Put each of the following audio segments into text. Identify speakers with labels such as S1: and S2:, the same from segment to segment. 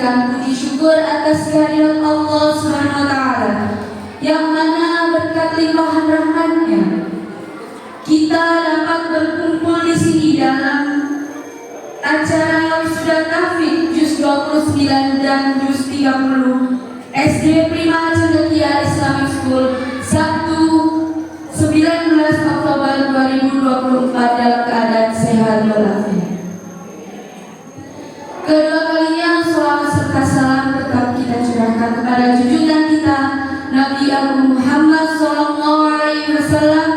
S1: memanjatkan puji syukur atas kehadirat Allah Subhanahu wa taala yang mana berkat limpahan rahmat-Nya kita dapat berkumpul di sini dalam acara wisuda tahfidz juz 29 dan juz 30 SD Prima Cendekia Islamic School Sabtu 19 Oktober 2024 dalam keadaan sehat walafiat. Kedua kalinya selawat serta salam tetap kita curahkan kepada junjungan kita Nabi Agung Muhammad sallallahu alaihi wasallam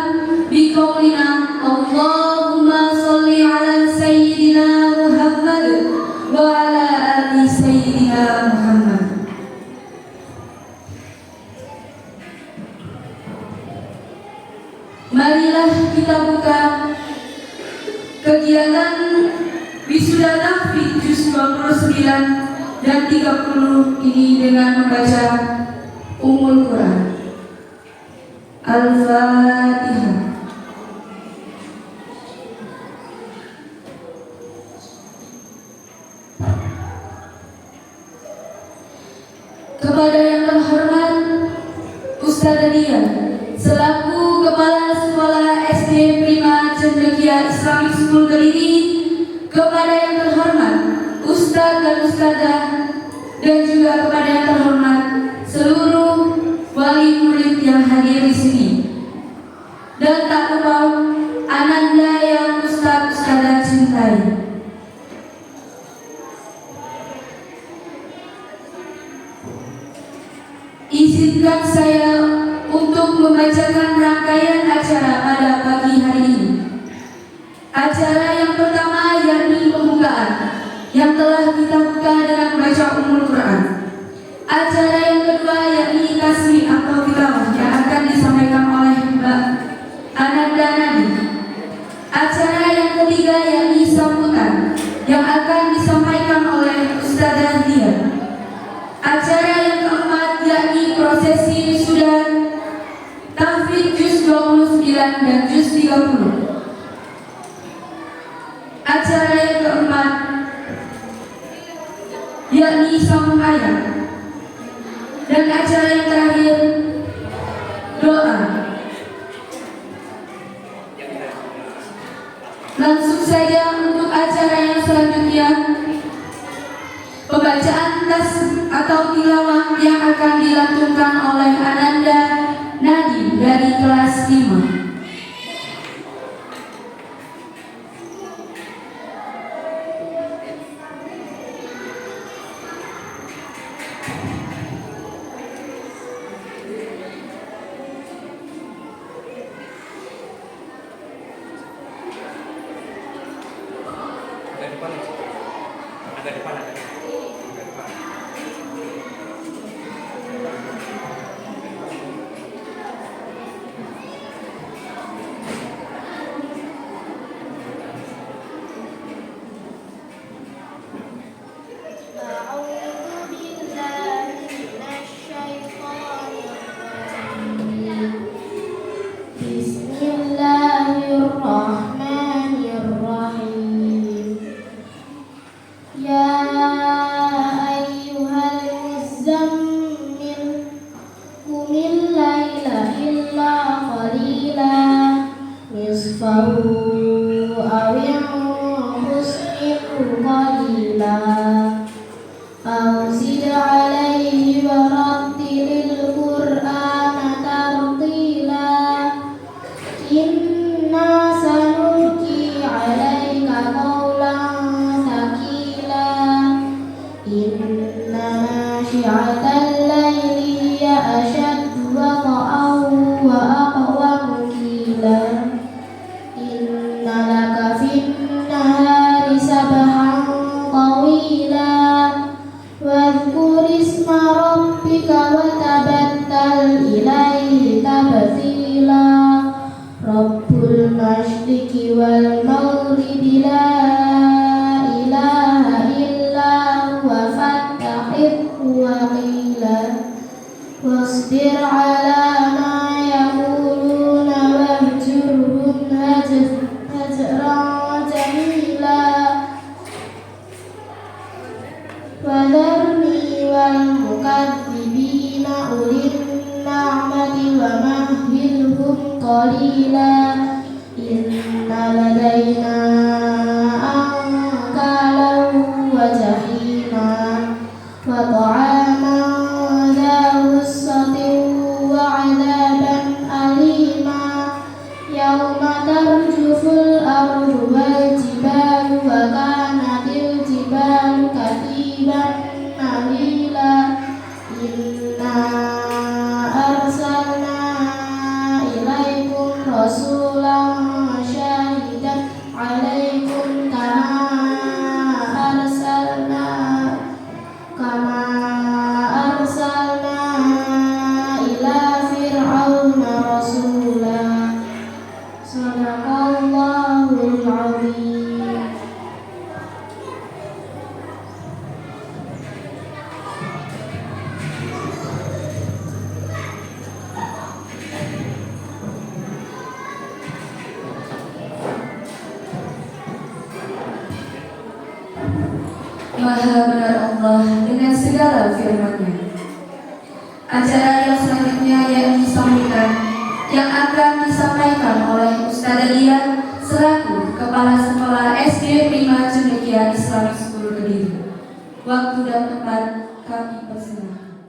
S1: biqaulina Allahumma sholli ala sayyidina Muhammad wa ala ali sayyidina Muhammad. Marilah kita buka kegiatan wisuda tahfidz juz 29 dan 30 ini dengan membaca Ummul Quran. Al-Fatihah. Kepada yang terhormat Ustazah Dia selaku Kepala Sekolah SD Prima Cendekia Islamic School Kediri, kepada yang terhormat Ustaz dan Ustazah, dan juga kepada yang terhormat seluruh wali murid yang hadir di sini, dan tak lupa ananda yang Ustaz-Ustazah cintai. Izinkan saya untuk membacakan rangkaian acara pada pagi hari ini. Acara yang pertama yakni pembukaan yang telah kita buka dengan membaca Ummul Quran. Acara yang kedua yakni tasmi atau tilawah yang akan disampaikan oleh Mbak Ananda Nadi. Acara yang ketiga yakni sambutan yang akan disampaikan oleh Ustazah Dia. Acara yang keempat yakni prosesi wisuda tahfidz juz 29 dan juz 30. Acara yang keempat yakni sambung ayat, dan acara yang terakhir doa. Langsung saja untuk acara yang selanjutnya, pembacaan tas atau tilawah yang akan dilantunkan oleh Ananda Nadi dari kelas 5.
S2: Agak depan. Wasbir ala ma yaquluna wahjurhum hajran jamila. Wadharni والمكذبين أولي النعمة ومهلهم قليلا إن لدينا أنكالا وجحيما وطعاما ذا غصة وعذابا أليما يوم ترجف الأرض والجبال وكانت الجبال كثيبا مهيلا إنا أرسلنا إليكم رسولا شاهدا عليكم كما أرسلنا إلى فرعون رسولا صدق الله العظيم.
S1: Maha benar Allah dengan segala firman-Nya. Acara yang selanjutnya yang akan disampaikan oleh Ustazah Lia selaku Kepala Sekolah SD Prima Cendekia Islamic School Kediri. Waktu dan tempat kami persilakan.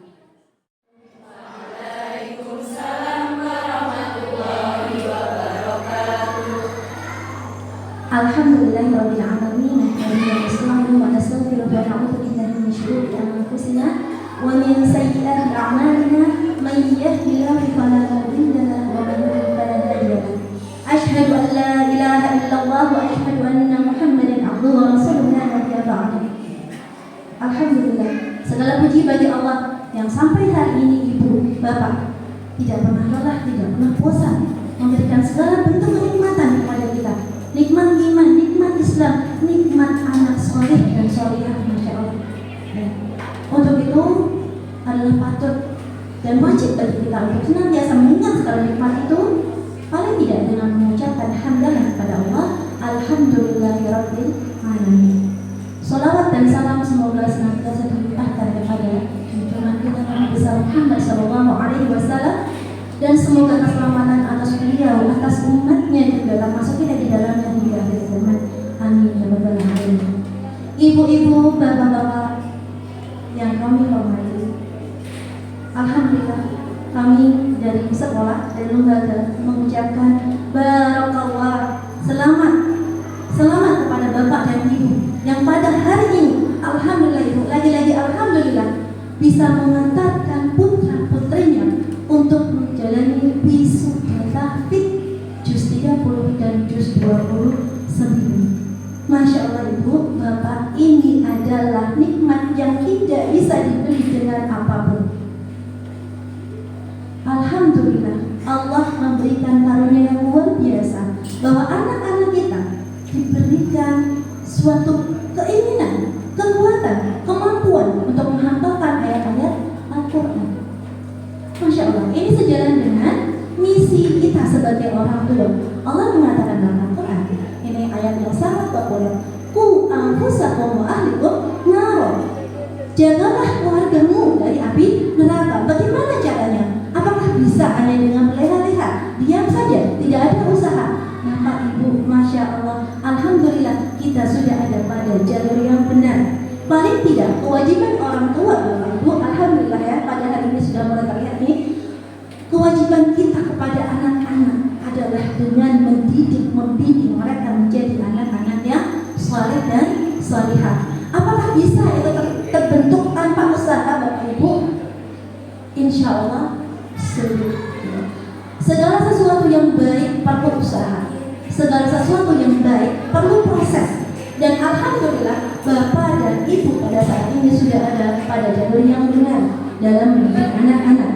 S3: Alhamdulillahirabbil alamin. Assalamualaikum warahmatullahi wabarakatuh. Anfusina wa min sayyiati a'malina may yahdihillahu fala mudilla lahu wa man yudlil fala hadiya lahu. Asyhadu an la ilaha illallah wa asyhadu anna Muhammadan abduhu wa rasuluhu la nabiyya ba'dahu. Alhamdulillah, segala puji bagi Allah yang sampai hari ini Ibu, Bapak tidak pernah lelah, tidak pernah bosan memberikan segala bentuk kenikmatan kepada kita. Nikmat iman, nikmat Islam, nikmat anak soleh dan solehah, Masya Allah. Ya. Untuk itu adalah patut dan wajib bagi kita untuk senantiasa mengingat segala nikmat itu, paling tidak dengan mengucapkan hamdalah kepada Allah. Alhamdulillahirabbil alamin. Salawat dan salam semoga senantiasa dilimpahkan kepada junjungan kita Nabi besar Muhammad SAW, dan semoga keselamatan atas beliau, atas umatnya juga termasuk kita di dalamnya hingga akhir zaman. Amin ya rabbal alamin. Ibu-ibu, bapak-bapak yang kami hormati, alhamdulillah kami dari sekolah dan lembaga mengucapkan barakallah, selamat kepada bapak dan ibu yang pada hari ini alhamdulillah ibu, lagi-lagi alhamdulillah bisa mengantarkan putra-putrinya untuk menjalani wisuda tahfidz juz 30 dan juz 29. Masya Allah ibu, bapak, ini adalah nikmat yang tidak bisa dibeli dengan apapun. Alhamdulillah Allah memberikan karunia yang luar biasa bahwa anak-anak kita diberikan suatu keinginan, kekuatan, kemampuan untuk menghafalkan ayat-ayat Al-Quran. Masya Allah, ini sejalan dengan misi kita sebagai orang tua. Allah mengatakan dalam Al-Quran, ini ayat yang sangat populer, Qu anfusakum wa ahlikum nar. Jagalah keluargamu dari api neraka. Bagaimana caranya? Apakah bisa hanya dengan meleha-leha, diam saja, tidak ada usaha? Bapak Ibu, Masya Allah, alhamdulillah kita sudah ada pada jalur yang benar. Paling tidak kewajiban orang tua, Bapak Ibu, alhamdulillah ya, pada hari ini sudah mulai terlihat nih. Kewajiban kita kepada anak-anak adalah dengan membimbing mereka menjadi anak-anak yang saleh dan salihah. Apakah bisa itu terbentuk tanpa usaha, Bapak Ibu? Insya Allah sudah. Segala sesuatu yang baik perlu usaha. Segala sesuatu yang baik perlu proses. Dan alhamdulillah Bapak dan Ibu pada saat ini sudah ada pada jalur yang benar dalam mendidik anak-anak.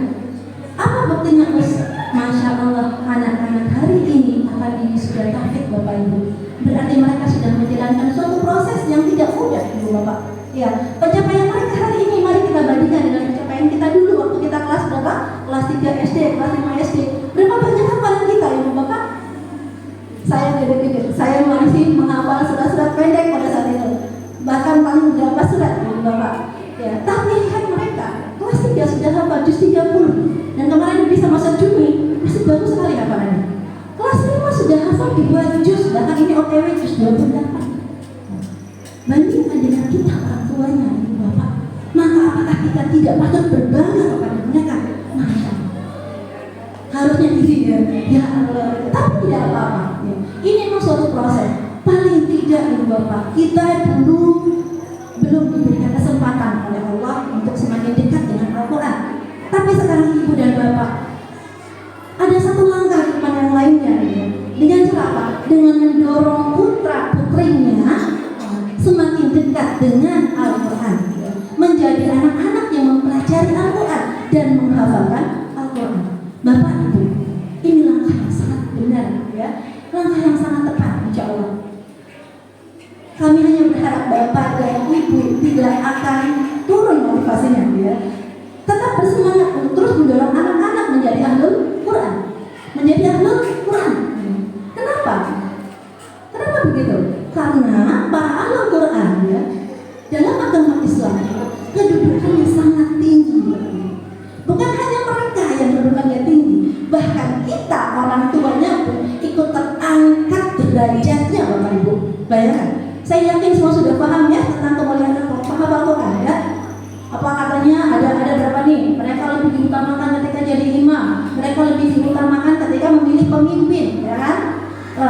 S3: Apa buktinya Ustaz? Masya Allah, anak-anak hari ini akan sudah tahfidz Bapak Ibu. Berarti mereka sudah menjalankan suatu proses yang tidak mudah, Ibu Bapak. Ya, pencapaian mereka hari ini mari kita bandingkan dengan pencapaian kita dulu waktu kita kelas berapa? Kelas 3 SD, kelas 5 SD. Berapa banyak hafalan kita, Ibu Bapak? Saya gede-gede, saya masih menghafal surat-surat pendek pada saat itu. Bahkan paling berapa surat, Ibu Bapak. Ya, tapi lihat mereka kelas 3 sudah hafal juz 30 dan kemarin bisa masuk Juni, masih bagus sekali hafalannya. Kelas 5 sudah hafal 2 juz, bahkan ini OTW juz 28. Bandingkan dengan kita orang tuanya, ibu bapak, maka apakah kita tidak patut berbangga kepada mereka? Maka harusnya iri ya Allah, tapi tidak apa-apa ya. Ini memang suatu proses. Paling tidak ibu bapak, kita belum diberikan kesempatan oleh Allah untuk semakin dekat dengan Al-Quran. Tapi sekarang ibu dan bapak ada satu langkah depan yang lainnya ya. Dengan cara apa? Dengan mendorong putra putrinya semakin dekat dengan Al-Quran ya. Menjadi anak-anak yang mempelajari Al-Quran dan menghafalkan Al-Quran. Bapak ibu, ini langkah yang sangat benar ya, langkah yang sangat tepat insya Allah. Kami hanya berharap bapak dan ibu tidak akan turun motivasinya ya. Tetap bersemangat untuk terus mendorong anak-anak menjadi ahlul Quran, menjadi ahlul Quran. Kenapa? Kenapa begitu? Karena para ahlul Quran ya, dalam agama Islam kedudukannya sangat tinggi. Bukan hanya mereka yang kedudukannya tinggi, bahkan kita orang tuanya pun ikut terangkat derajatnya Bapak Ibu. Bayangkan, saya yakin semua sudah paham ya tentang kemuliaan Al-Quran ya. Apa katanya ada berapa nih? Mereka lebih diutamakan ketika jadi imam, mereka lebih diutamakan ketika memilih pemimpin, ya kan?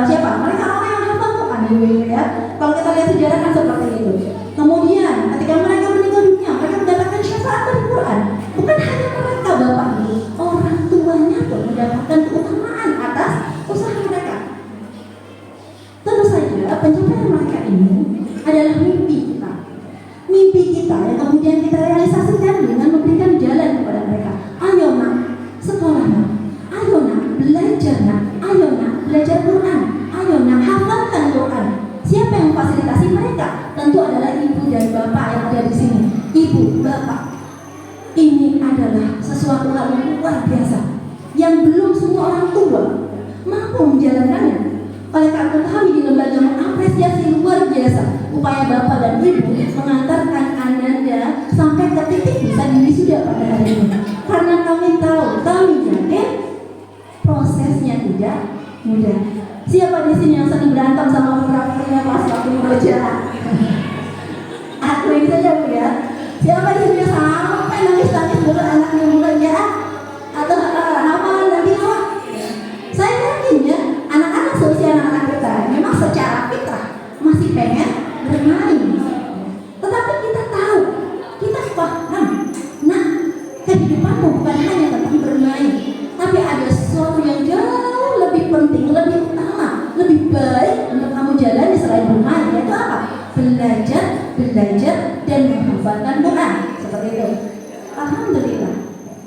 S3: Siapa? Mereka orang yang hafal Quran ya. Kalau kita lihat sejarah kan seperti itu. Kemudian ketika mereka meninggal dunia, mereka mendapatkan syafaat dari Quran. Bukan hanya mereka Bapak Ibu, orang tuanya pun mendapatkan keutamaan atas usaha mereka. Tentu saja pencapaian mereka ini adalah mimpi kita. Mimpi kita yang kemudian kita realisasikan dengan memberikan jalan kepada mereka. Ayo nak, sekolah nak. Ayo nak, belajar nak. Ayo nak, belajar Quran. Ayo nak, hafalkan Quran. Siapa yang fasilitasi mereka? Tentu adalah ibu dan bapak yang ada di sini. Ibu, bapak. Ini adalah sesuatu hal yang luar biasa yang belum semua orang tua mampu menjalankannya. Oleh karena kami di lembaga mengapresiasi luar biasa upaya bapak dan ibu mengantarkan ananda sampai ke titik bisa diwisuda pada hari ini. Karena kami tahu, kami yakin prosesnya tidak mudah. Siapa di sini yang sering berantem sama putra-putrinya pas waktu belajar? Aku ini saja Bu ya. Siapa di sini yang sampai nangis-nangis dulu anaknya belajar atau hafalan dan tilawah? Saya yakin ya, anak-anak seusia anak-anak kita memang secara fitrah masih pengen bermain. Tetapi kita tahu, kita paham, nah kehidupanmu bukan hanya tentang bermain, tapi ada sesuatu yang jauh lebih penting, lebih utama, lebih baik untuk kamu jalani selain bermain, yaitu apa? Belajar dan menghafalkan Quran. Seperti itu. Alhamdulillah.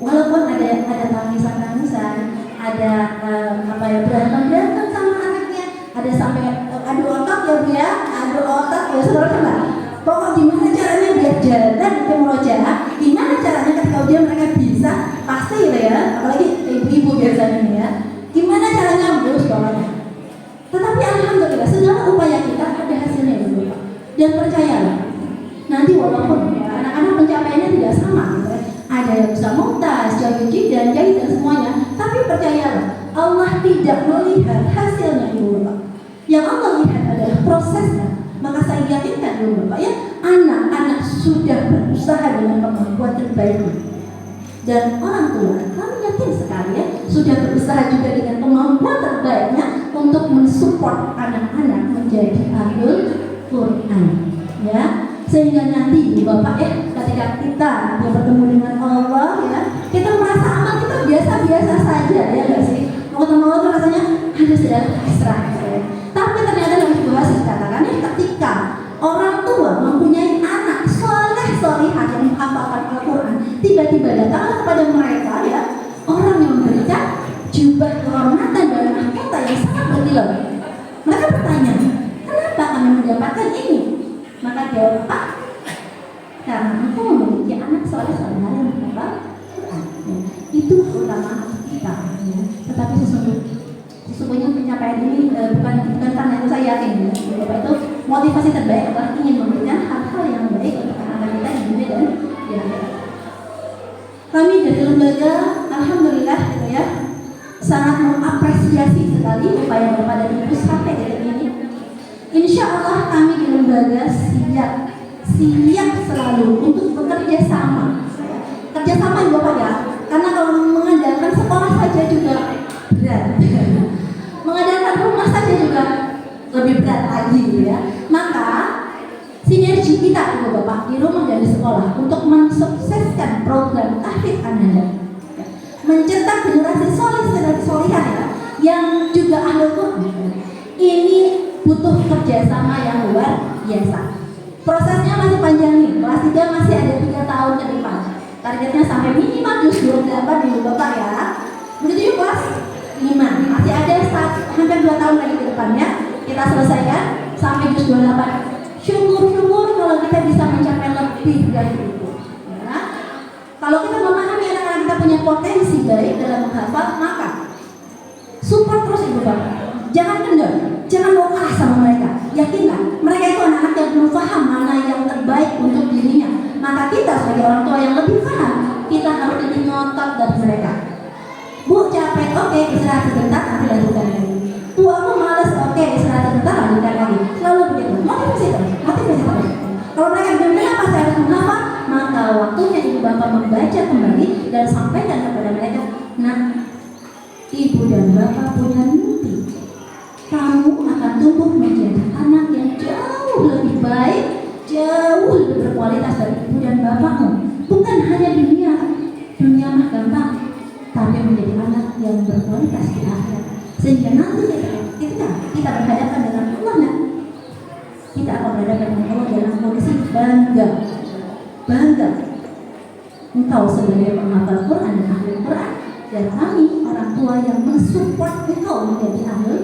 S3: Walaupun ada tangisan-tangisan, ada berantem sama anaknya, ada sampai adu otak ya Bu ya, adu otak ya saudara lah. Pokok gimana caranya biar jalan ke murojaah, gimana caranya ketika ujian mereka bisa pasti ya, apalagi ibu-ibu biasanya ya. Gimana caranya lulus sekolahnya? Tetapi alhamdulillah segala upaya kita ada hasilnya ya Bu. Dan percayalah, nanti walaupun ya, anak-anak pencapaiannya tidak sama gitu ya. Ada yang bisa mumtaz, dan jahit dan semuanya, tapi percayalah Allah tidak melihat hasilnya ibu bapak. Yang Allah lihat adalah prosesnya. Maka saya yakinkan ibu bapak ya, anak-anak sudah berusaha dengan kemampuan terbaiknya. Dan orang tua, kami yakin sekali ya, sudah berusaha juga dengan kemampuan terbaiknya untuk mensupport anak-anak menjadi ahlul Quran, ya. Sehingga nanti ibu bapak ya, ketika kita bertemu dengan Allah ya, kita merasa amal kita biasa-biasa saja ya nggak sih? Mau ketemu Allah tuh rasanya ada sedang pasrah ya. Tapi ternyata dalam sebuah hadis dikatakan ya, ketika orang tua mempunyai anak soleh solihah yang menghafalkan Al-Quran, tiba-tiba datang kepada mereka ya orang yang memberikan jubah kehormatan dan mahkota yang sangat berkilau. Mereka bertanya, kenapa kami mendapatkan ini? Maka jawab, Pak, karena aku memiliki anak soleh-soleh yang menghafal Quran. Itu keutamaan kita. Ya. Tetapi sesungguhnya pencapaian ini bukan karena itu saya yakin ya. Bapak itu motivasi terbaik adalah ingin memberikan hal-hal yang baik untuk anak-anak kita di dunia dan di akhirat. Kami dari lembaga, alhamdulillah gitu ya, sangat mengapresiasi sekali upaya Bapak dan Ibu sampai detik ini. Insya Allah kami di lembaga siap selalu untuk bekerja sama. Kerjasama ya Bapak ya, karena kalau mengandalkan sekolah saja juga berat, mengandalkan rumah saja juga lebih berat lagi gitu ya. Maka sinergi kita Ibu Bapak di rumah dan di sekolah untuk mensukseskan program tahfidz Ananda, mencetak generasi solihah ya, yang juga ahlul Quran, ini butuh kerjasama yang luar biasa. Prosesnya masih panjang nih, kelas 3 masih ada 3 tahun ke depan. Targetnya sampai minimal juz 28 Ibu Bapak ya. Begitu juga kelas 5, masih ada hampir 2 tahun lagi ke depannya. Kita selesaikan sampai juz 28. Syukur-syukur kalau kita bisa mencapai lebih dari itu ya. Kalau kita memahami anak-anak kita punya potensi baik dalam menghafal, maka support terus Ibu Bapak. Jangan kendor, jangan mau kalah sama mereka. Yakinlah, mereka itu anak-anak yang belum paham mana yang terbaik untuk dirinya. Maka kita sebagai orang tua yang lebih paham, kita harus lebih ngotot dari mereka. Bu, capek, oke, istirahat sebentar, nanti lanjutkan lagi. Bu, aku males, oke, istirahat sebentar, lanjutkan lagi. Selalu begitu, motivasi terus. Kalau mereka bilang, kenapa saya harus menghafal? Maka waktunya Ibu Bapak membaca kembali dan sampaikan kepada mereka, nah, Ibu dan Bapak punya mimpi. Kamu akan tumbuh menjadi anak yang jauh lebih baik, jauh lebih berkualitas dari ibu dan bapakmu. Bukan hanya dunia mah gampang, tapi menjadi anak yang berkualitas di akhirat. Sehingga nanti ketika kita berhadapan dengan Allah, kita akan berhadapan dengan Allah dalam kondisi bangga. Engkau sebagai penghafal Quran dan ahli Quran, dan kami orang tua yang mensupport engkau menjadi ahli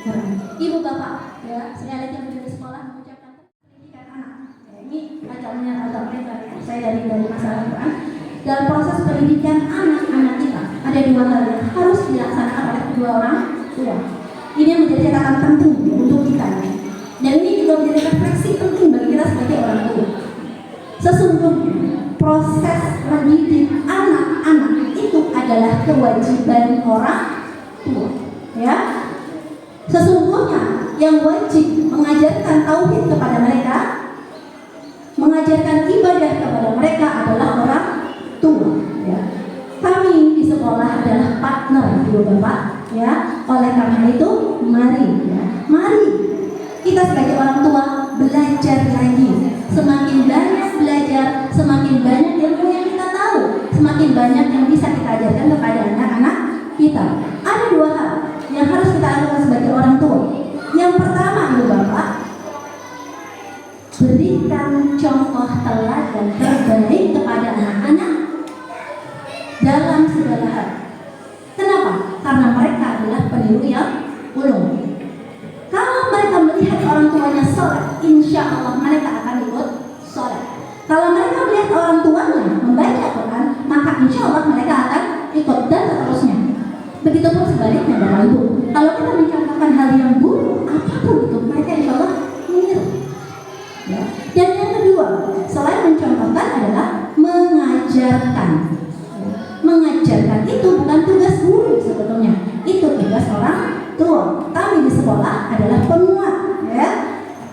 S3: Quran. Ibu Bapak ya, sekali lagi yang di sekolah mengucapkan pendidikan anak. Ya, ini acaranya agak lebar ya. Saya dari masalah Quran. Dalam proses pendidikan anak-anak kita ada 2 hal yang harus dilaksanakan oleh kedua orang tua. Ini yang menjadi catatan penting untuk kita. Dan ini juga menjadi refleksi penting bagi kita sebagai orang tua. Sesungguhnya proses mendidik anak-anak itu adalah kewajiban orang tua. Ya. Sesungguhnya yang wajib mengajarkan tauhid kepada mereka, mengajarkan ibadah kepada mereka adalah orang tua. Ya. Kami di sekolah adalah partner Ibu Bapak. Ya. Oleh karena itu, mari kita sebagai orang tua belajar lagi. Semakin banyak belajar, semakin banyak ilmu yang kita tahu, semakin banyak yang bisa kita ajarkan kepada anak-anak kita. Ada 2 hal yang harus kita lakukan sebagai orang tua. Yang pertama Ibu Bapak, berikan contoh teladan terbaik kepada anak-anak dalam segala hal. Kenapa? Karena mereka adalah peniru yang ulung. Kalau mereka melihat orang tuanya sholat, insya Allah mereka akan ikut sholat. Kalau mereka melihat orang tuanya membaca Quran, maka insya Allah mereka akan ikut, dan seterusnya. Begitupun sebaliknya Bapak Ibu. Kalau kita mencontohkan hal yang buruk, apapun itu, mereka insya Allah niru. Ya. Dan yang kedua, selain mencontohkan adalah mengajarkan. Mengajarkan itu bukan tugas guru sebetulnya, itu tugas orang tua. Kami di sekolah adalah penguat. Ya.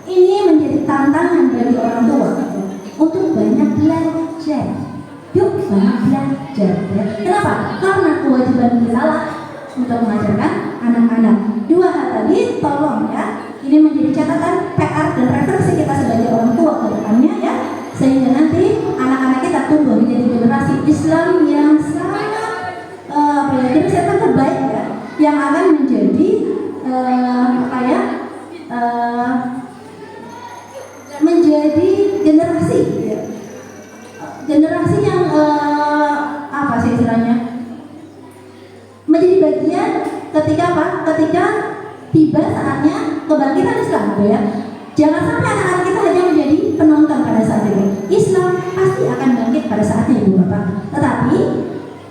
S3: Ini menjadi tantangan bagi orang tua untuk banyak belajar. Yuk banyak belajar. Ya. Kenapa? Karena kewajiban kita lah untuk mengajarkan anak-anak. 2 hal tadi tolong ya, ini menjadi catatan PR dan referensi kita sebagai orang tua ke depannya ya, sehingga nanti anak-anak kita tumbuh menjadi generasi Islam yang sangat generasi yang terbaik ya, yang akan menjadi menjadi generasi ya. Generasi yang apa sih istilahnya, menjadi bagian ketika tiba saatnya kebangkitan Islam gitu ya. Jangan sampai anak-anak kita hanya menjadi penonton pada saat itu. Islam pasti akan bangkit pada saatnya Ibu Bapak. Tetapi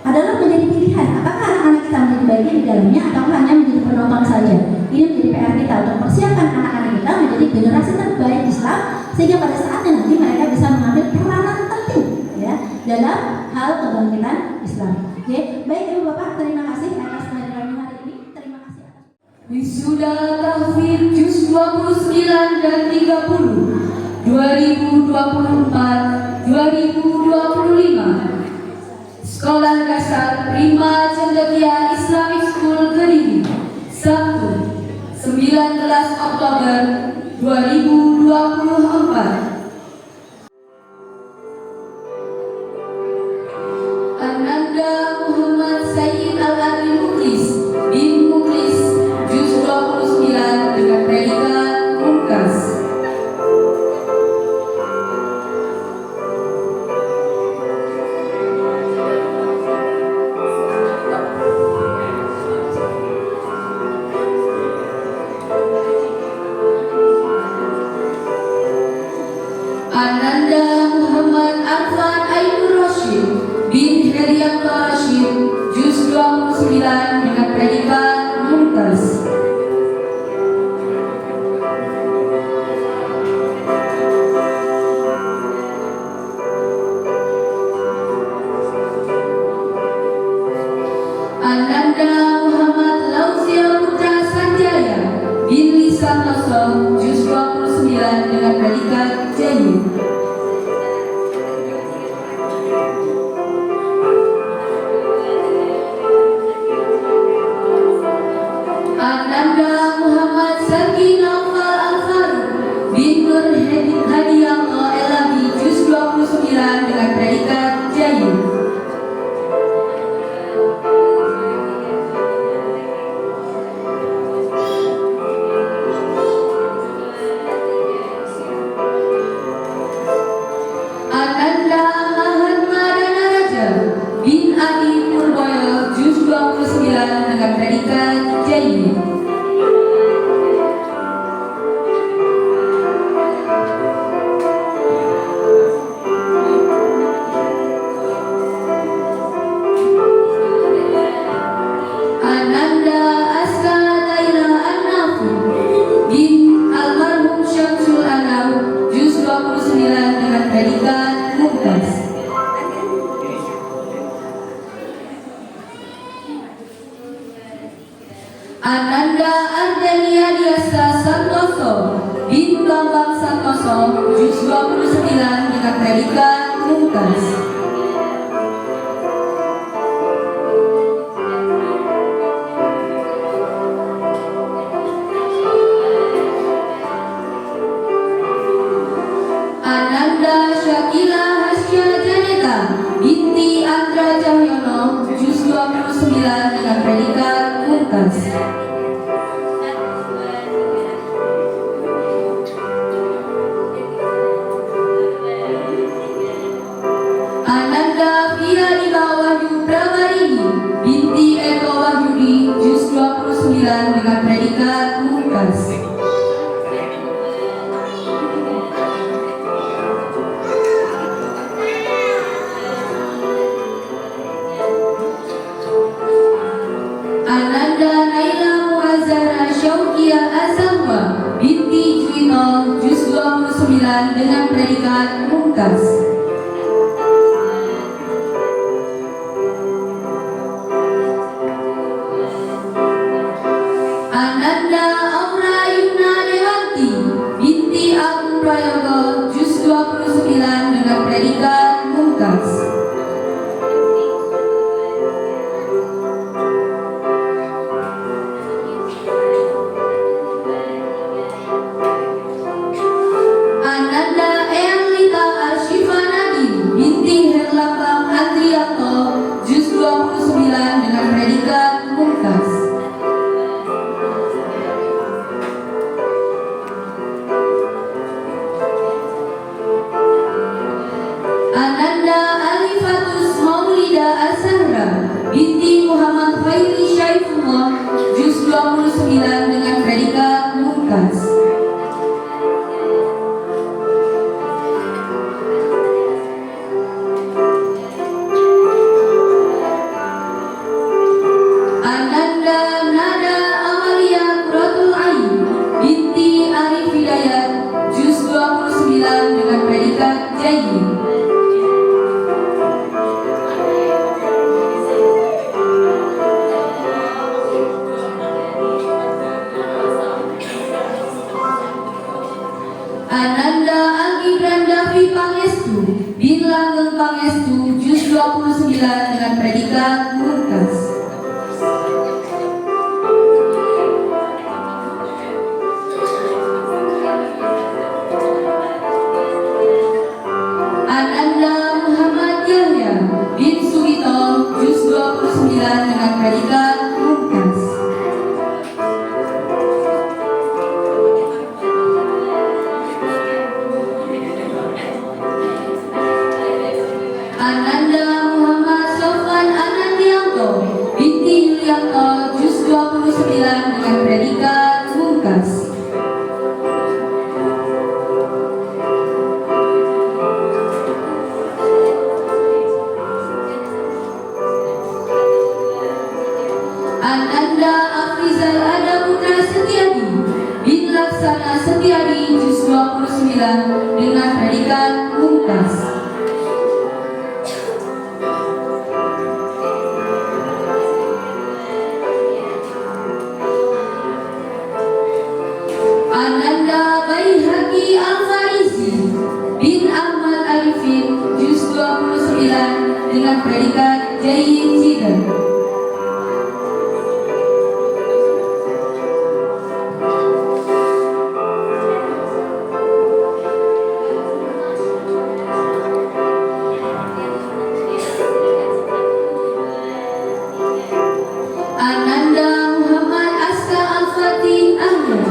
S3: adalah menjadi pilihan, apakah anak-anak kita menjadi bagian di dalamnya atau hanya menjadi penonton saja. Ini menjadi PR kita untuk persiapkan anak-anak kita menjadi generasi terbaik Islam, sehingga pada saatnya nanti mereka bisa mengambil peranan penting ya dalam hal kebangkitan Islam. Oke, baik Ibu Bapak, terima kasih atas kehadirannya hari ini. Terima kasih atas
S1: Wisuda Tahfidz Juz 29 dan 30 2024-2025 Sekolah Dasar Prima Cendekia Islamic School Kediri, Sabtu 19 Oktober 2024. Ananda Muhammad Sayyid Al-Adil Muklis bin Muklis Juz 29 dengan predikat Mungkas. Ananda Muhammad Arfan Ainur Rashid bin Herianto Rashid Juz 29 dengan predikat Mumtaz. Ananda Muhammad Lauzia Putra Sanjaya bin Lisantoso Juz 29 dengan predikat Jayyid. Ananda Muhammad Saki Naufal Al-Faruq bin Nur Hadiyanto Elabi Juz 29 dengan predikat Jayyid. Ananda Mahatmadana Raja bin Adi Purboyo Juz 29 dengan predikat Jayyid. Ananda Aska Taira An-Nafi bin Almarhum Syamsul Anam Juz 29 dengan predikat Mumtaz. Ananda Ardania Diasa Santoso bin Bambang Santoso Juz 29 dengan predikat Mumtaz. Ananda Syakila Hasya Janeta binti Andra Cahyono Juz 29 dengan predikat Mumtaz. Ananda Fia Diba Wahyu Prabarini binti Eko Wahyudi Juz 29 dengan predikat Mumtaz. Ananda Naila Muazzara Syauqiyah Azamwa binti Juwito Juz 29 dengan predikat Mumtaz. Ananda Aura Yumna Dewanti binti Agung Prayogo Juz 29 dengan predikat Mumtaz. Ananda Eyang Lita Arshifa 29 dengan predikat mungkas. Ananda Muhammad Yahya bin Sugito juz 29 dengan predikat mungkas. Ananda Muhammad Sofwan Anandianto binti Yulianto juz 29 dengan predikat mungkas. Ananda Afrizal Ada Putra Setiadi bin Laksana Setiadi juz 29 dengan predikat mungkas. Ananda Baihaqi Al-Faizi bin Ahmad Arifin juz 29 dengan predikat Jayyid Jiddan. Ananda Muhammad Aska Al-Fatih Ahmad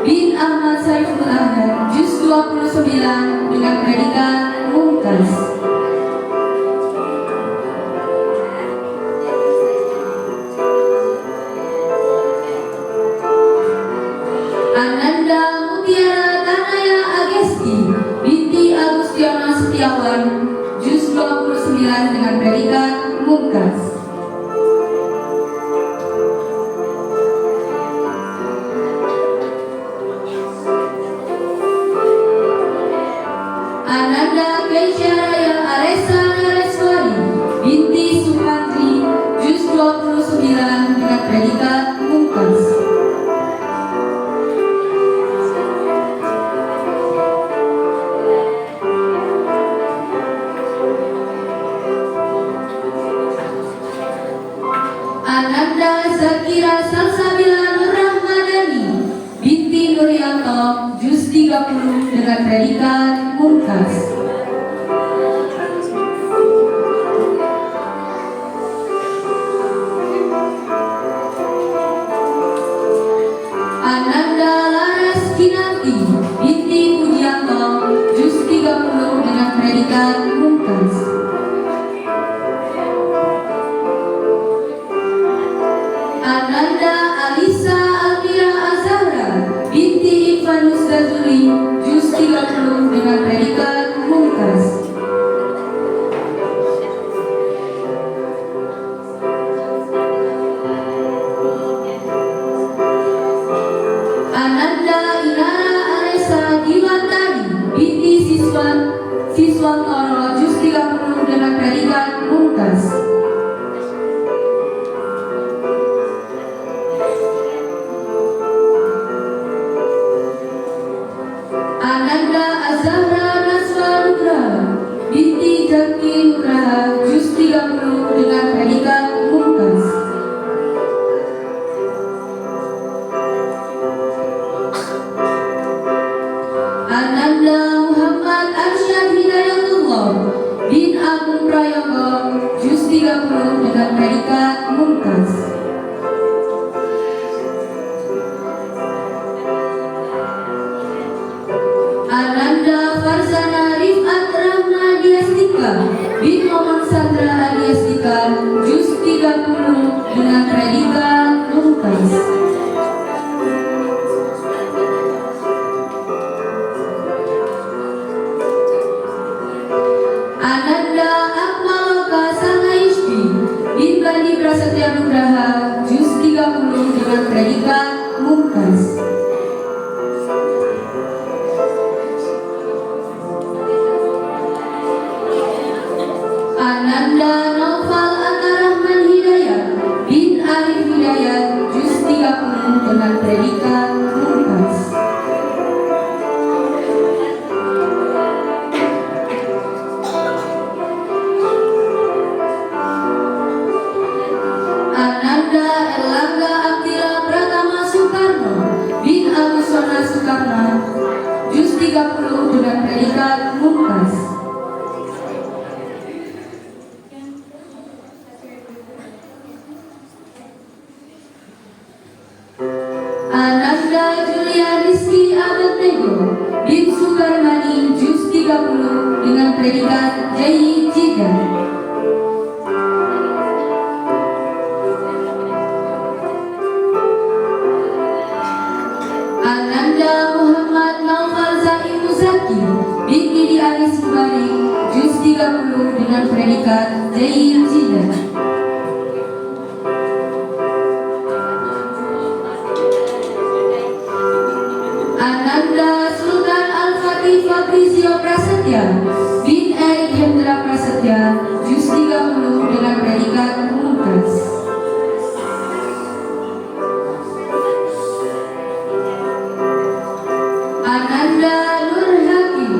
S1: bin Ahmad Saiful Ahmad juz 29 dengan predikat mungkas. Ananda Mutiara Tanaya Agesti binti Agustiono Setiawan juz 29 dengan predikat mungkas. Ananda Keisharaya Aresa Nareswari binti Supandri juz 29 dengan predikat mungkas. Ananda Zakira Salsabila Nurrahmadani binti Nuryanto juz 30 dengan predikat mungkas. Ananda Laras Kinanti binti Pujianto juz 30 dengan predikat mungkas. Ananda Alisa Almira Azahra binti Ivanus Gazuli juz 30 dengan predikat mungkas. Ananda Inara Aresa Diwantari binti Siswantoro juz 30 dengan predikat mungkas. Ananda Azahra Naswa Nugraha binti Jaki Nugraha juz 30 dengan predikat mungkas. Ananda Muhammad Arsyad Hidayatullah bin Agung Prayogo juz 30 dengan predikat mungkas. Ananda Farzana Rifat Rahma Diastika bin Momon Sandra Adiastika juz 30 dengan predikat mungkas. Ananda Akmaloka Sangaishti bin Bani Prasetya Nugraha juz 30 dengan predikat mungkas. Ananda Naufal Atarahman Hidayat bin Arif Hidayat juz 30 dengan predikat mungkas. dengan predikat mumtaz. Ananda Julia Rizky Abednego bin Sukarmani Juz 30 dengan predikat Jayyid Jiddan. Ananda Muhammad Naufal Zaim Muzaki binti Di Anis Mubarak Juz 30 dengan predikat Jayyid Jiddan. Ananda Sultan Al-Fatih Fabrizio Prasetya bin Erik Hendra Prasetya Juz 30 dengan predikat mumtaz. Ananda Nur Hakim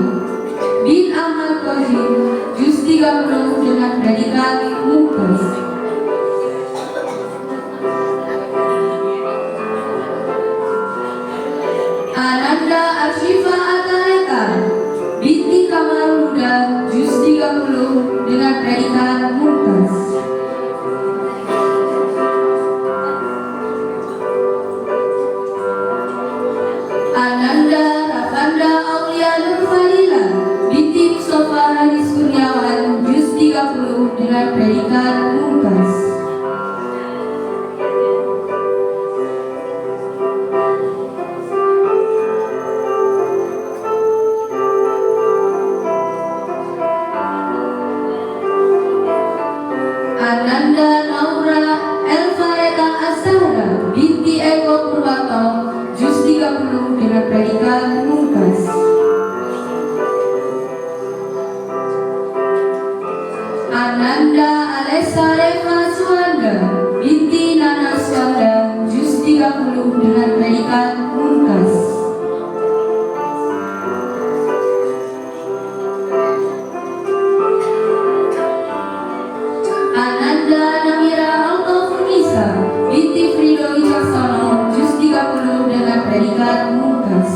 S1: bin Ahmad Kozim Juz 30 dengan predikat mumtaz. Ananda Arshifa Ataleka binti Kamarul Huda Juz 30 dengan predikat mumtaz. Ananda Rafanda Aulia Nur Fadila binti Mustafa Haris Kurniawan Juz 30 dengan predikat mumtaz. Ananda Naura Elfareta Azahra binti Eko Purwanto Juz 30 dengan predikat mumtaz. Ananda Alessa Reva Suwanda binti Nana Suwanda Juz 30 dengan predikat mumtaz. Ananda Namira Altafunisa binti Frido Wicaksono Juz 30 dengan predikat mumtaz.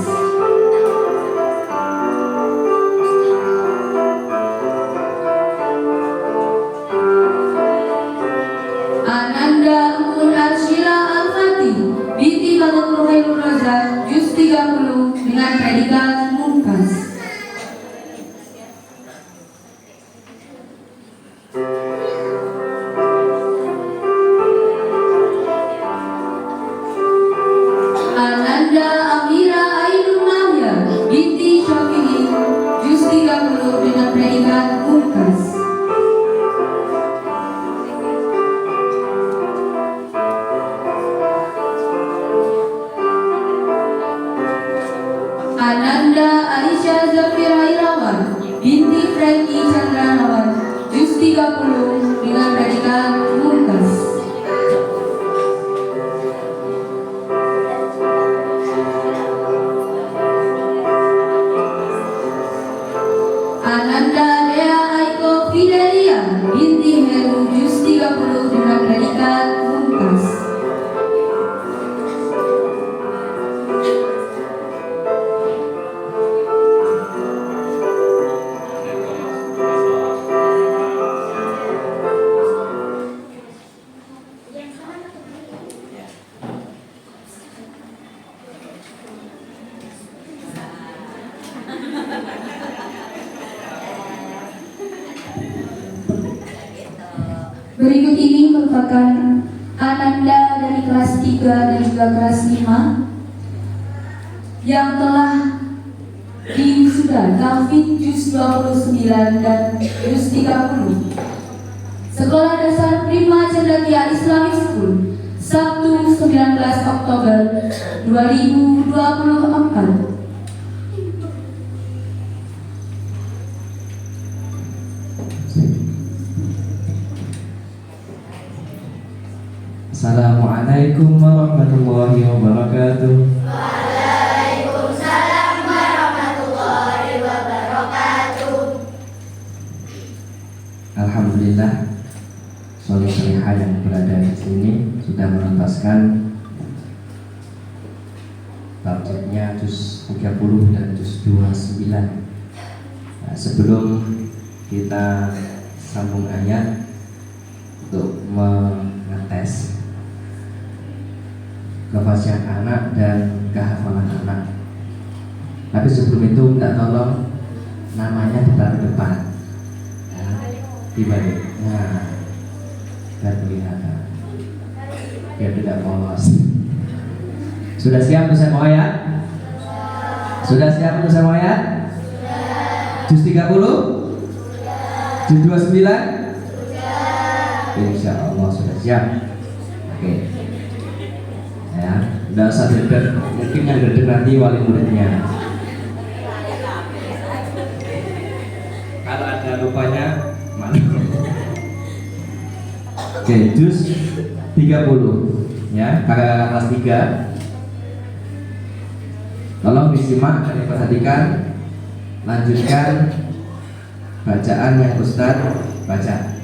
S1: Ananda Umun Arshila Al-Fatih binti Batul Ruhailur Raza Juz 30 dengan predikat mumtaz. Ananda Amira Ainun Mahya binti Syafi'i Juz 30 dengan predikat mumtaz. Ananda Alisha Zafira Irawan binti Franky Chandranawan Juz 30 dengan predikat mumtaz. Ananda Dea Aiko Fidelia binti Heru Juz 30 dengan predikat mumtaz. Berikut ini merupakan Ananda dari kelas 3 dan juga kelas 5 yang telah diwisuda Tauhid Juz 29 dan Juz 30 Sekolah Dasar Prima Cendekia Islamic School, Sabtu 19 Oktober 2024.
S4: Assalamualaikum warahmatullahi wabarakatuh.
S2: Waalaikumsalam warahmatullahi wabarakatuh.
S4: Alhamdulillah, soleh-solehah yang berada di sini sudah menuntaskan targetnya juz 30 dan juz 29. Nah, sebelum kita sambung ayat untuk mengetes kefasihan anak dan kehafalan anak, tapi sebelum itu minta tolong namanya ditaruh depan, ya, dibalik, nah, biar kelihatan, biar tidak polos. Sudah siap untuk semua ayat? Sudah siap untuk semua ayat? Juz 30? Juz 29? Insya Allah sudah siap. Oke. Ya, udah usah deg-deg. Mungkin yang deg-deg nanti wali muridnya. Kalau ada lupanya, mana? Oke, juz 30. Ya, kakak kelas 3. Tolong disimak dan diperhatikan. Lanjutkan bacaan yang Ustadz baca.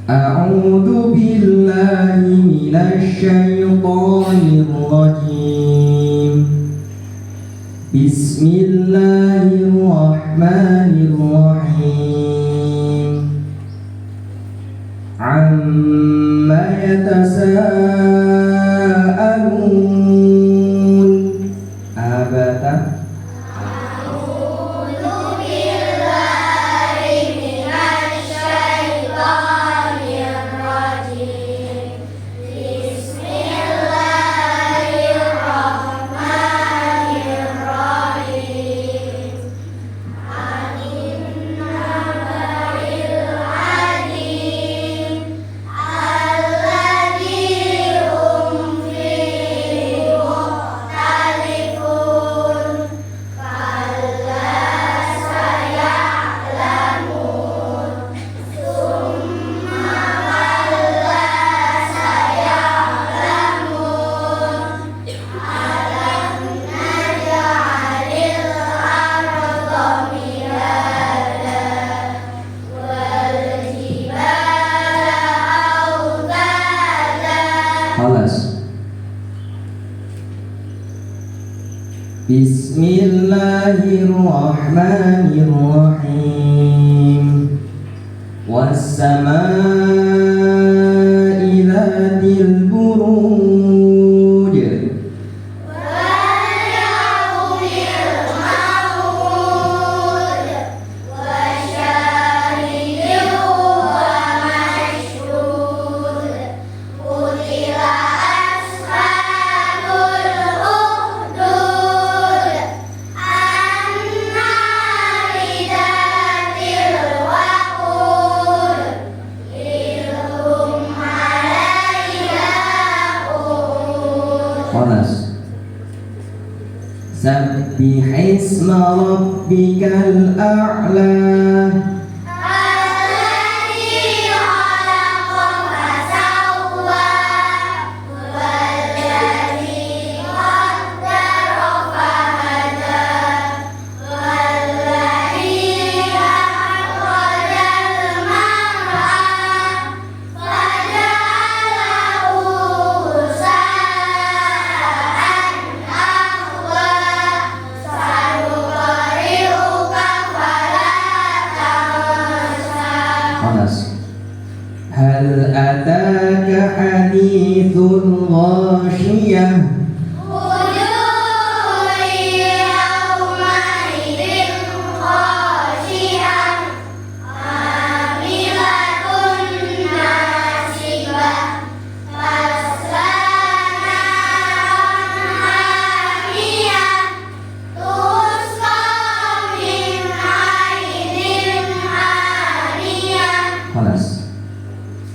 S4: A'udzu billahi minasy syaithanir rajim. Bismillahirrahmanirrahim. Amma yatasaalun. Abata Bismillahirrahmanirrahim. Was-samaa'i dzatil buruj. Sabbihisma rabbikal a'la. Hal ataka hadithul ghashiyah.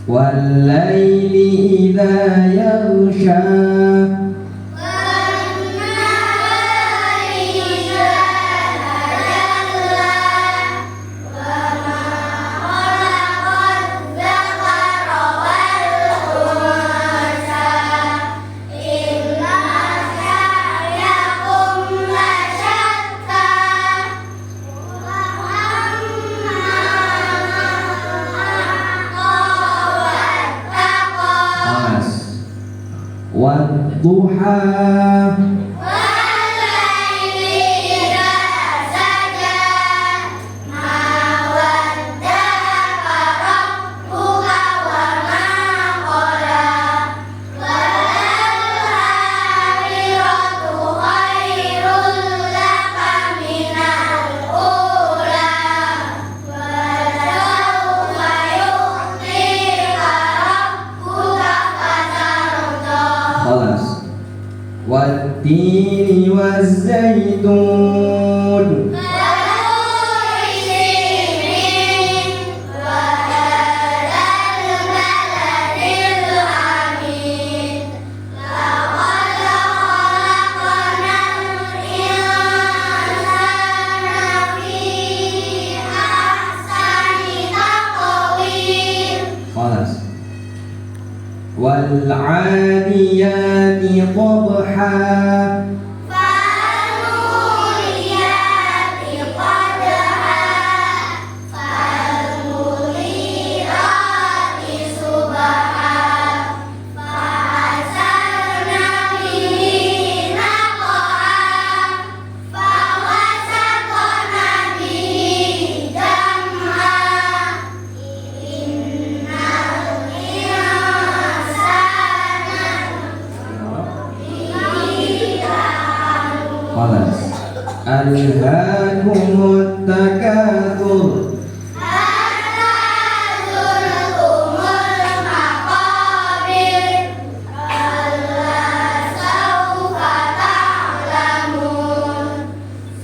S4: Wal-laili idza yaghsha. duha
S2: والليل إذا سجى ما ودعك ربك وما قلى وللآخرة خير لك من الأولى ولسوف يعطيك ربك فترضى
S4: خلاص والتين والزيتون
S2: وطور سينين وهذا البلد الأمين لقد خلقنا الإنسان في أحسن تقويم
S4: خلاص والعاديات ضبحا
S2: فالموريات قدحا فالمغيرات صبحا فأثرن به نقعا فوسطن به جمعا إن
S4: خلاص ألهاكم التكاثر
S2: حتى زرتم المقابر كلا سوف تعلمون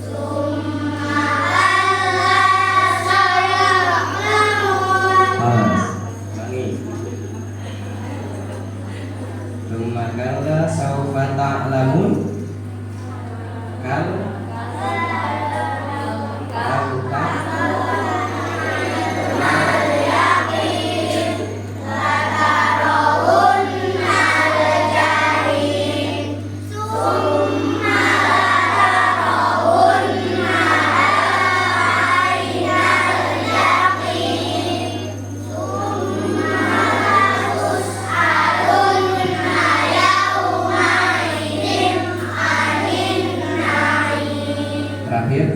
S2: ثم كلا سيعلمون
S4: خلاص ثم كلا سوف تعلمون kalau terakhir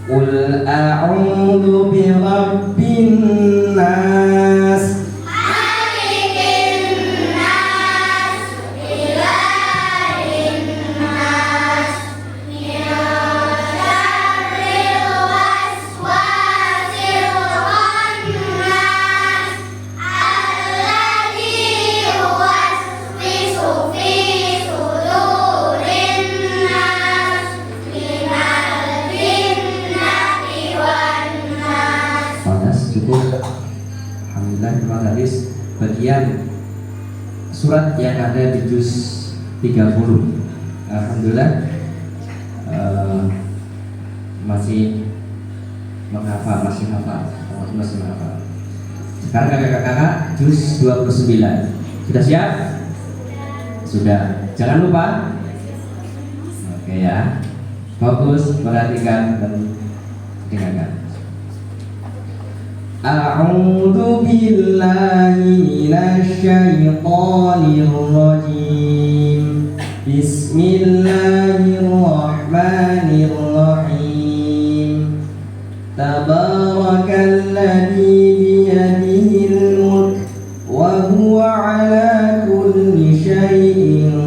S4: Qul a'udzu birabbin nas
S2: malikin nas ilahin nas min syarril waswasil khannas alladzi yuwaswisu fi sudurin nas minal jinnati wan nas.
S4: Panas cukup. Alhamdulillah terima kasih bagian surat yang ada di juz 30. Alhamdulillah masih menghafal, masih hafal. Sekarang kakak-kakak juz 29. Sudah siap? Sudah. Jangan lupa. Oke ya. Fokus, perhatikan dan dengarkan. A'udzu billahi minasy syaithanir rajim. Bismillahirrahmanirrahim. Tabarakalladzi biyadihil mulk wa huwa 'ala kulli syai'in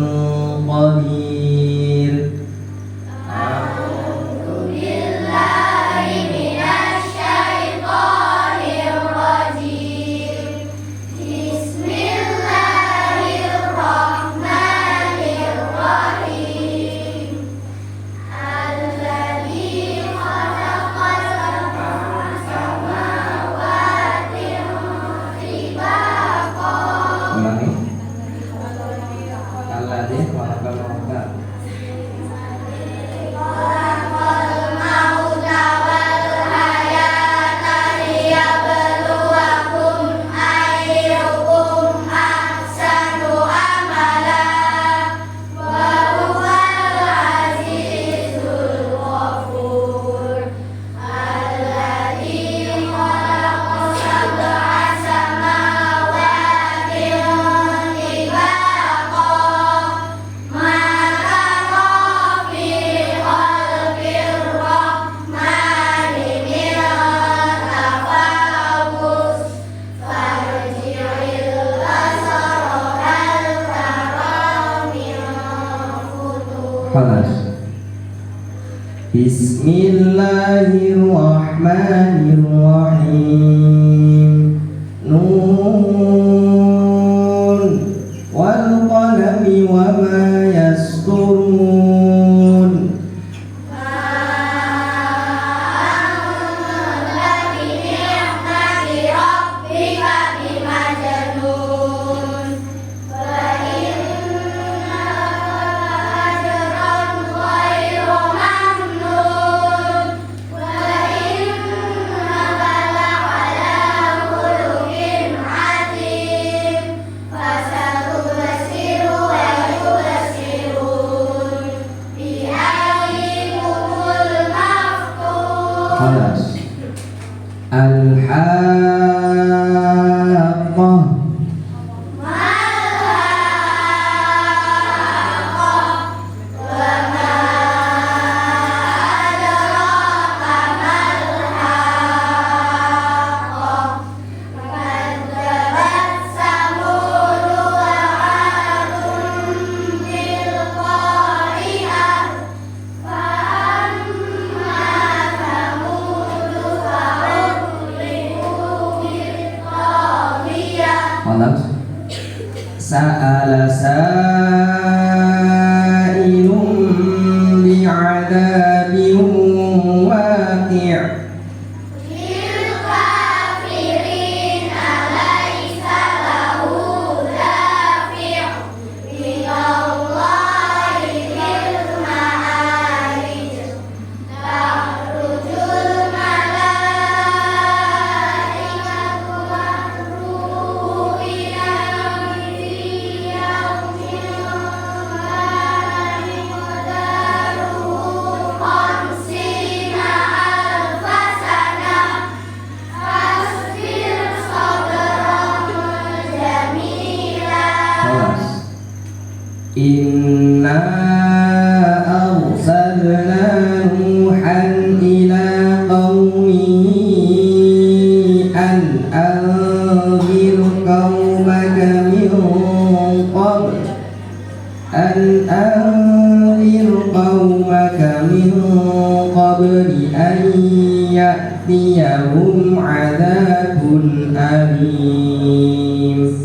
S4: qadir.
S2: Billahi minasyaitonir rajim. Bismillahirrahmanirrahim. Alladzi khalaqa sab'a
S4: Khalas. Bismillahirrahmanirrahim. Nun wal qalami wa ma yasturun. Khalas. Al-Haqqah. Khalas. Sa'ala sa'ilun bi'adabin waqi'. Inna arsalna Nuhan ila qaumihi an anzir qaumaka min qabli an ya'tiyahum 'adzabun alim.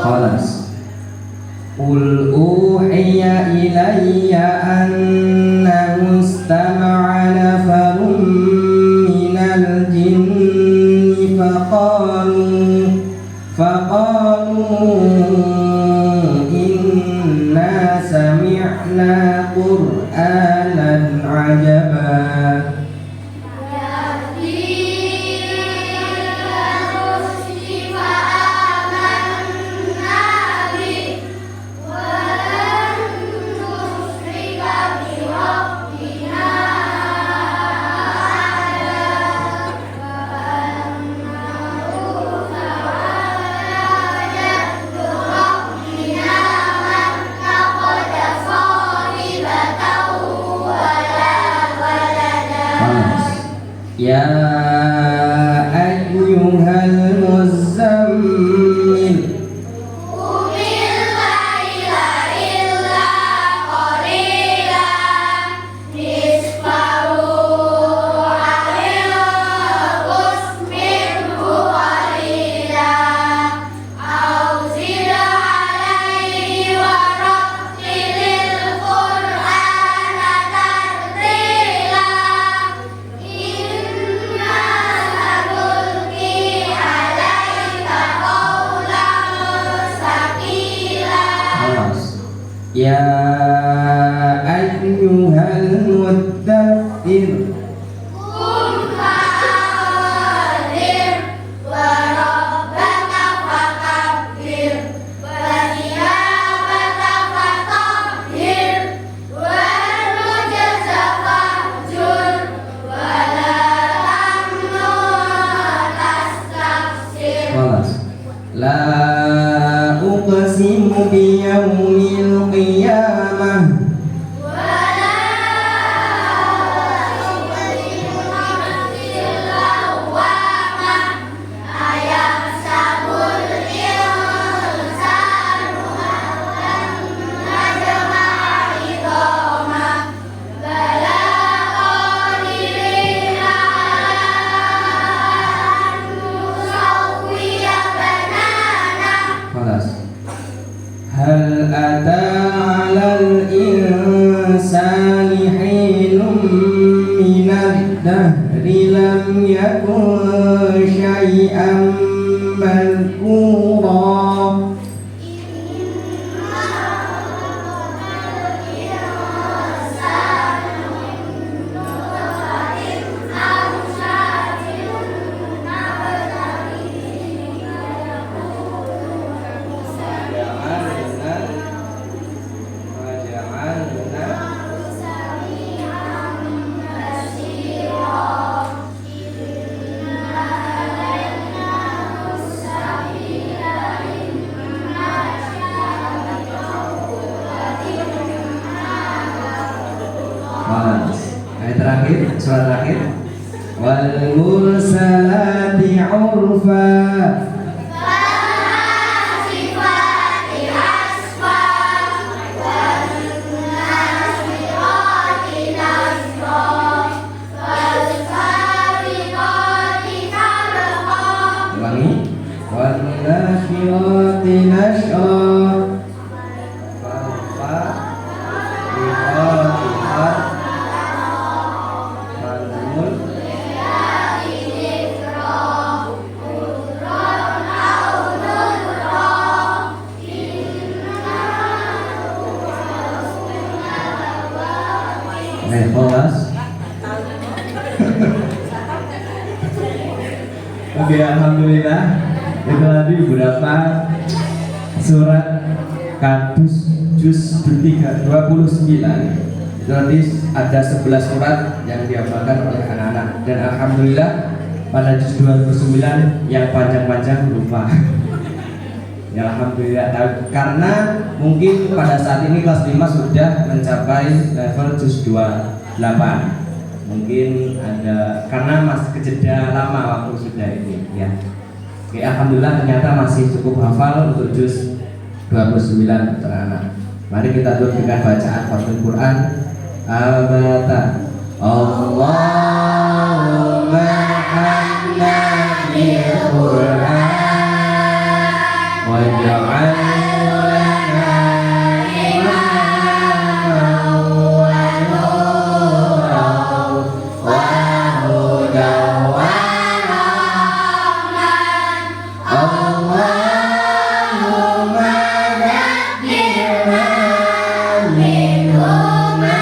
S4: Khalas. Qul uhiya ilayya annahu istama'a nafarun minal jinni faqalu inna sami'na qur'anan 'ajaba. Ya ayyuhal muzammil Ya ayyuhal muddaththir La
S5: هل أتى على الإنسان حين من الدهر لم يكن شيئا مذكورا
S4: Ayat terakhir, surat terakhir. Wal mursalati urfa. Ulangi. Wal nasyirati nashra. Kelas. Oke, alhamdulillah. Itu tadi beberapa surat Kadus juz 29. Itu nanti ada 11 surat yang dihafalkan oleh anak-anak, dan alhamdulillah pada juz 29 yang panjang-panjang lupa. Ya alhamdulillah, karena mungkin pada saat ini kelas 5 sudah mencapai level juz 28. Mungkin ada karena masih kejeda lama waktu sudah ini ya. Oke, alhamdulillah ternyata masih cukup hafal untuk juz 29 anak-anak. Mari kita tutup dengan bacaan Fathul Quran. Abata Allahumma hamna bil Quran waj'al lana imaman wa nuran wa hudan wa rahman. Allahumma dhakkirna minhu ma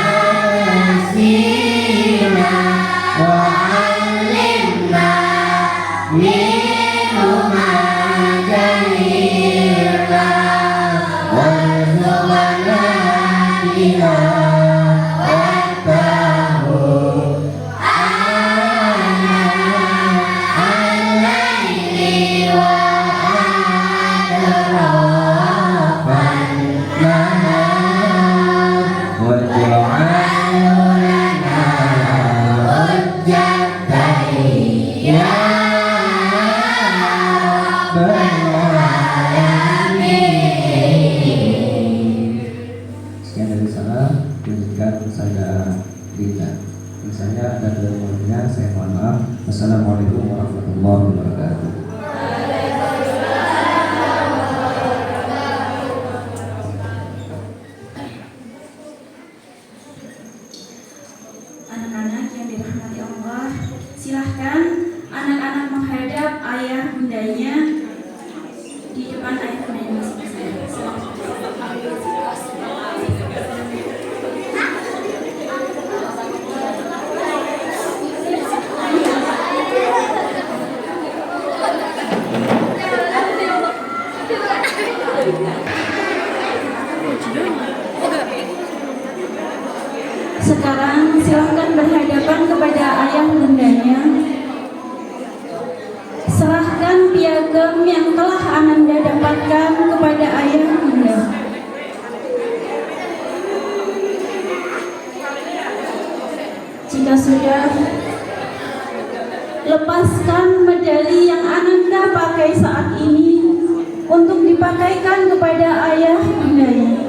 S4: nasina wa 'allimna minhu ma jahilna warzuqna tilawatahu al-laili wa atrafan nahar waj'alhu lana hujjatan ya rabbal alamin. Sekian dari saya, lanjutkan saya Dina. Misalnya ada kemudiannya, saya mohon maaf. Wassalamualaikum warahmatullahi wabarakatuh.
S3: Anak-anak yang dirahmati Allah, silahkan anak-anak menghadap ayah bundanya di depan ayah bundanya masing-masing. Sekarang silahkan berhadapan kepada ayah bundanya. Serahkan piagam yang telah Ananda dapatkan kepada ayah bunda. Jika sudah, lepaskan medali yang Ananda pakai saat ini untuk dipakaikan kepada ayah bundanya.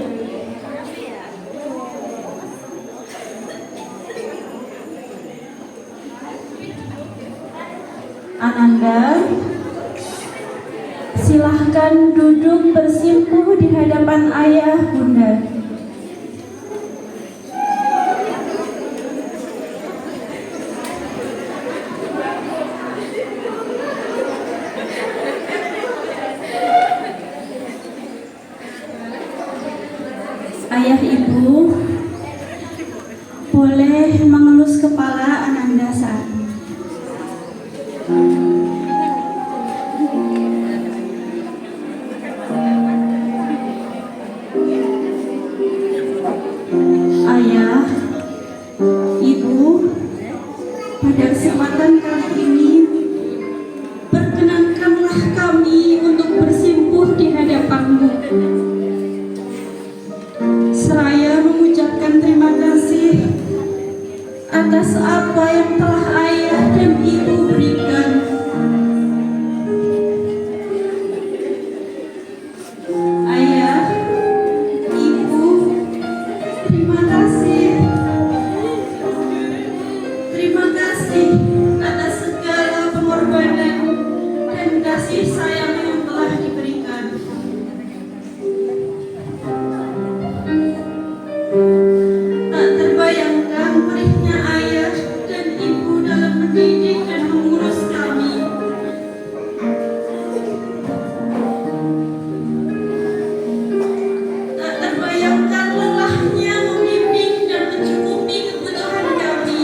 S3: Ananda, silakan Silahkan duduk bersimpuh di hadapan ayah bunda. Ayah ibu, boleh mengelus kepala Ananda saat ini. Ayah, ibu, pada kesempatan kali ini perkenankanlah kami untuk bersimpuh di hadapanmu. Seraya mengucapkan terima kasih atas apa yang telah ayah dan ibu berikan. Ayah, ibu, terima kasih. Terima kasih atas segala pengorbanan dan kasih sayang yang telah diberikan. Tak terbayangkan perihnya ayah dan ibu dalam mendidik dan mengurus kami. Tak terbayangkan lelahnya membimbing dan mencukupi kebutuhan kami.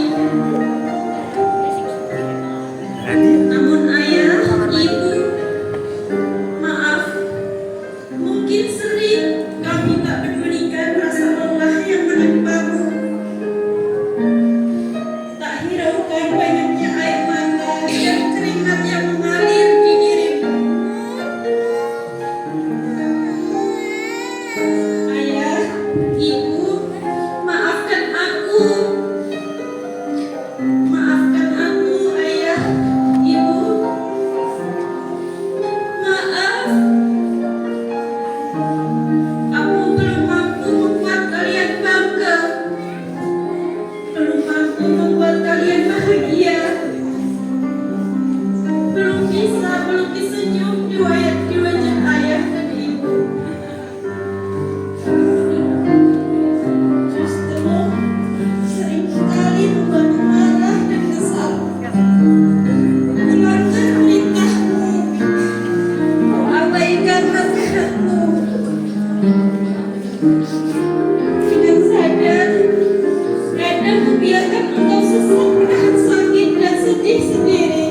S3: Namun ayah, ibu, maaf, mungkin sering kami tak pedulikan rasa lelah yang menimpamu. Tak hiraukan banyaknya air mata dan keringat yang mengalir di dirimu. Ayah, ibu, maafkan aku. Maafkan aku, ayah, ibu. Maaf. Aku belum mampu membuat kalian bangga. Belum mampu membuat kalian bahagia. Belum bisa melukis senyum di wajah ayah dan ibu. Justru sering sekali membuatmu marah dan kesal. Melanggar perintahmu, mengabaikan nasihatmu. Dengan sadar, kadang membiarkan engkau sesak menahan sakit dan sedih sendiri.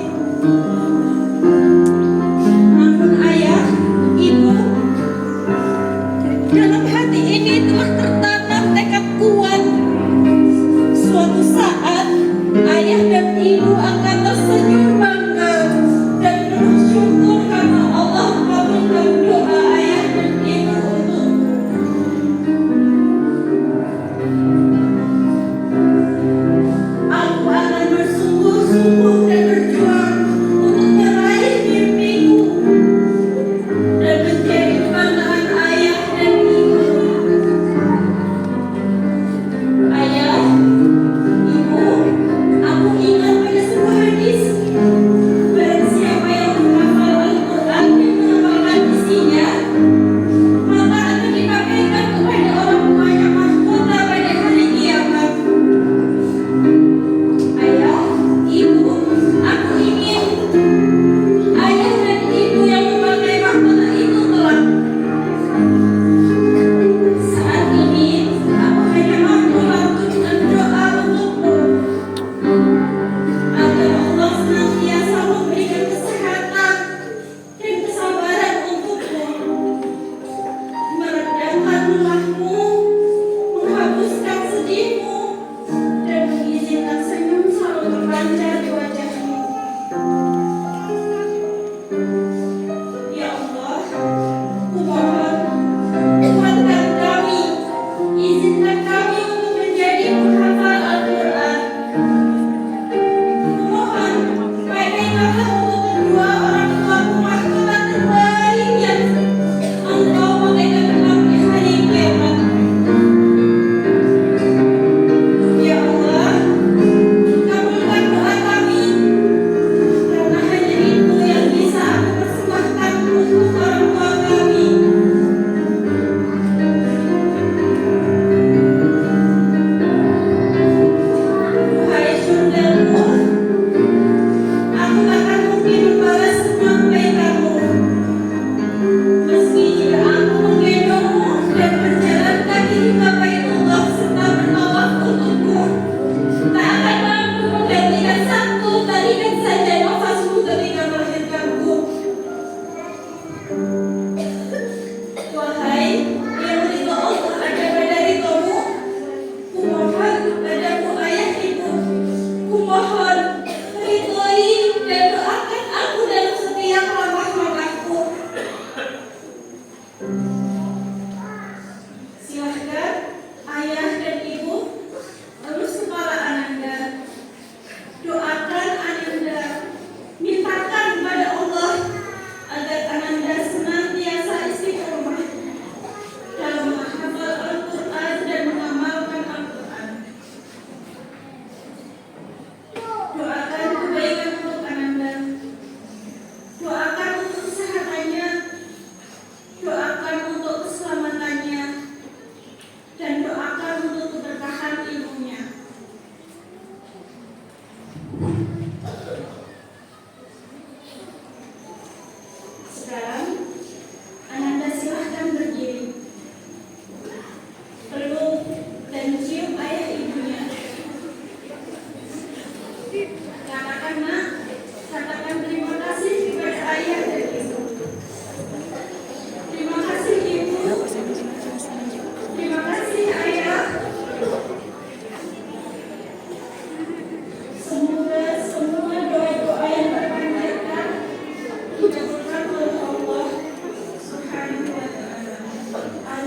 S3: Namun ayah, ibu, dalam hati ini telah tertanam tekad kuat. Suatu saat, ayah dan ibu akan tersenyum bangga dan penuh syukur karena Allah mengabulkan doa ayah dan ibu untukmu. Aku akan bersungguh-sungguh dan berjuang untuk meraih mimpiku dan menjadi kebanggaan ayah dan ibu. Ayah, ibu,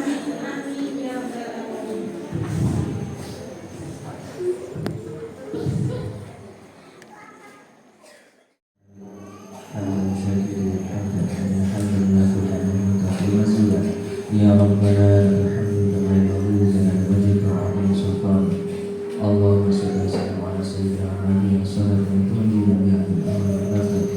S3: Amin ya rabbal alamin.
S5: Ya Rabbana alhamdu kama yanbaghi li wajhika wa 'azimi sultanik. Allahumma shalli wa sallim ala sayyidina Muhammadin sallallahu alaihi wa sallam.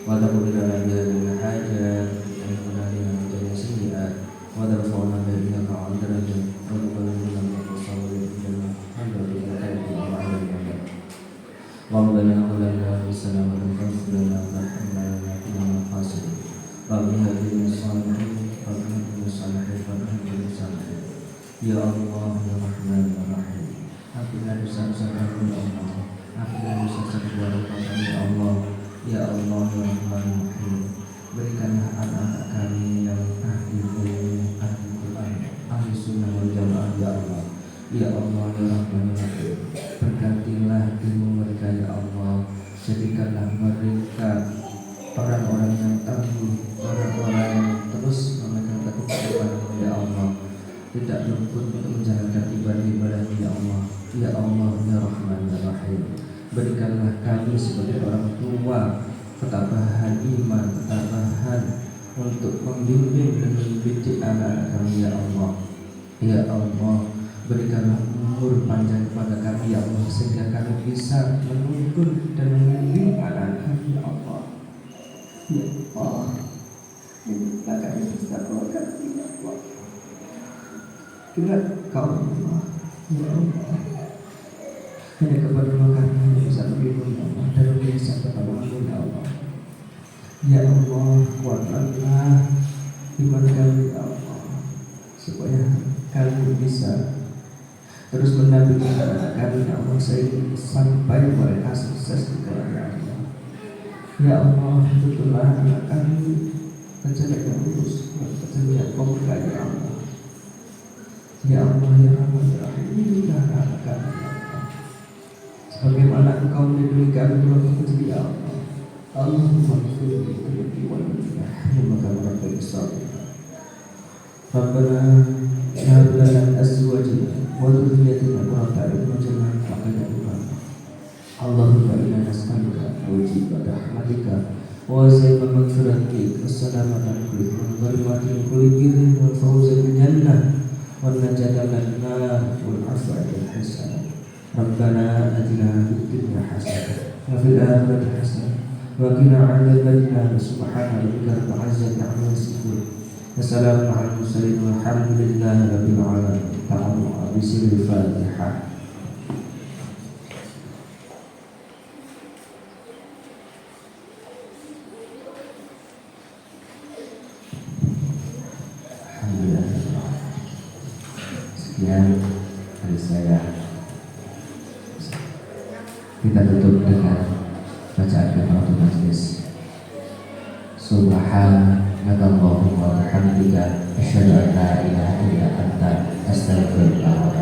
S5: Wa taqul lana biha min hajat wa qina min sayyi'at wa tarfa'na biha innaka 'ala darajat wa tuqallibuna min as-salihin jannah alhamdulillah rabbil alamin. Rabbana qulna bisalama wa qulna rahmana wa qina fasid. Rabbi hadina salihin Ya Allah ya Rahman ya Rahim. Ampunilah dosa-dosa kami ya Allah. Ampunilah dosa-dosa keluarga kami ya Allah. Ya Allah ya Rahman ya Rahim. Berikanlah anak-anak kami yang ahli ilmu, ahli Quran, ahli sunnah wal jamaah ya Allah. Ya Allah ya Rahman ya Rahim. Bergantilah ilmu mereka ya Allah. Jadikanlah mereka orang-orang yang tangguh, orang-orang yang terus memegang teguh kepadamu ya Allah. Tidak luput untuk menjalankan ibadah-ibadah ya Allah. Ya Allah ya Rahman ya Rahim. Berikanlah kami sebagai orang tua ketabahan iman, ketabahan untuk membimbing dan mendidik anak-anak kami ya Allah. Ya Allah, berikanlah umur panjang kepada kami ya Allah, sehingga kami bisa menuntun dan membimbing anak kami ya Allah. Ya Allah, minta kami bisa keluarga ya Allah. Kira kau Allah, ya Allah. Hanya kepada kami bisa lebih ya Allah, dan bisa kepada ya Allah. Ya Allah, kuatkanlah iman kami ya Allah, supaya kami bisa terus mendampingi anak kami ya Allah, sehingga sampai mereka sukses di kalangan Allah. Ya Allah, tutuplah anak kami ke jalan yang lurus, ke jalan yang pemuda ya Allah. Ya Allah ya Rahman ya Rahim, lindungilah anak kami ya Allah, sebagaimana Engkau melindungi kami waktu kecil ya Allah. Allahumma ighfir li wa lana innaka rabbul alamin. Rabbana hab lana min azwajina wa dhurriyyatina qurrata a'yun waj'alna lil muttaqina imama. Allahumma inna nas'aluka wajibata rahmatika wa zaima maghfiratik wa salamatan kulli dharratin kulli birrin wal fawza bil jannah wa najatan minan nar wal afwa wal hasanah. Rabbana atina fid dunya hasanah wa fil akhirati hasanah wa qina 'adzaban nar. Subhana rabbika rabbil izzati 'amma yasifun. Wassalamu 'alal mursalin walhamdulillahi rabbil alamin. Ta'ala bismillahil Fatihah. Sekian dari saya. Kita tutup dengan bacaan kafaratul majlis. Subhanakallahumma wa bihamdika asyhadu an la ilaha illa anta astaghfiruka